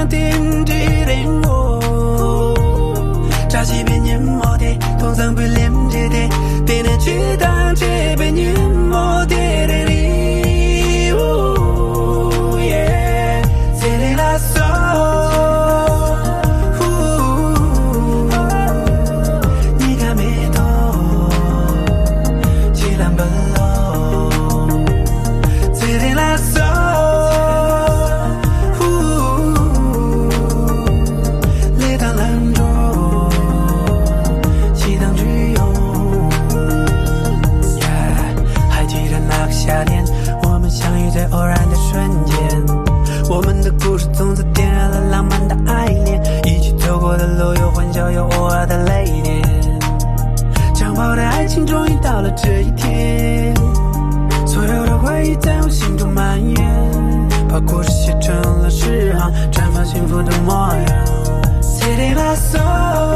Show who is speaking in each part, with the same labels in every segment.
Speaker 1: 定定 chỉ bên những mô thế thông sang bên liếm chế thế tên là chuyện đang chế bên những mô thế để đi yeah sẽ đây là số 네가 믿어 지난 별로 sẽ đây là số lê thang làm trôi chỉ đang truy用 yeah 还记得那个夏天我们相遇在偶然的瞬间我们的故事从此点燃了浪漫的爱恋一起走过的路有欢笑有偶尔的泪点长跑的爱情终于到了这一天所有的回忆在我心中蔓延把故事写成了诗行绽放幸福的模样 C'était la soul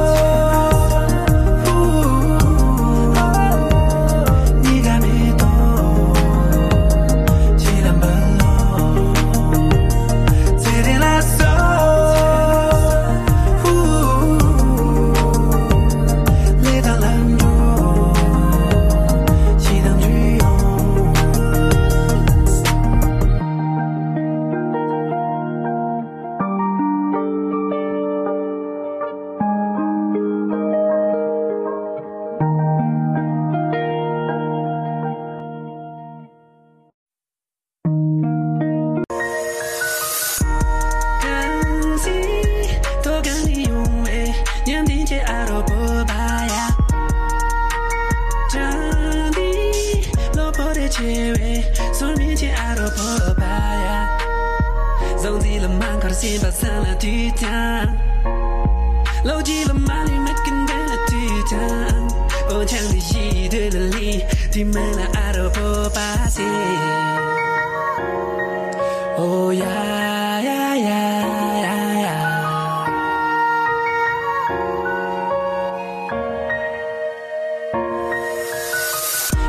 Speaker 1: Oh yeah yeah yeah yeah yeah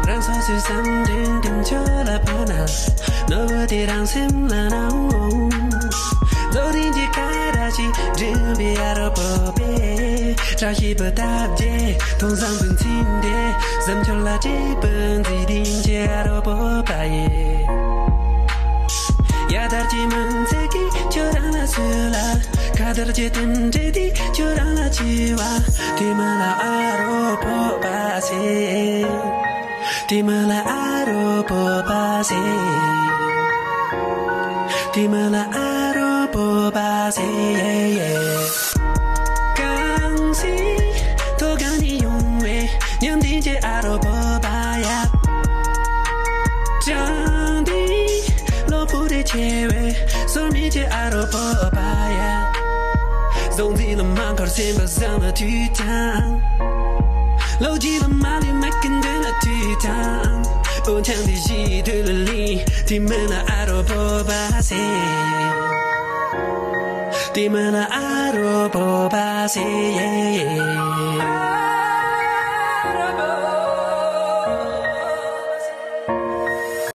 Speaker 1: 让所有三点更久了不能 너의 뒤랑 심란한 너린 지가라지 준비하러 법에 다시 부탁해 통상 분친데 삼철라 집은 지린지 하러 법아예 야달지면 세기 저랑나 슬라 가들지 든지디 저랑나 지와 뒤말라 아로 법아세 뒤말라 아로 법아세 뒤말라 아로 법아세 강시 도가니 용외 년디제 아로 법아야 장디 로프리 체외 솔미제 아로 법아야 송지는 많고 심바상나 뒤탕 로지는 많이 맡긴 되나 뒤탕 온창디 시들리 뒤면아 아로 법아세 뒤면아 아로 법아세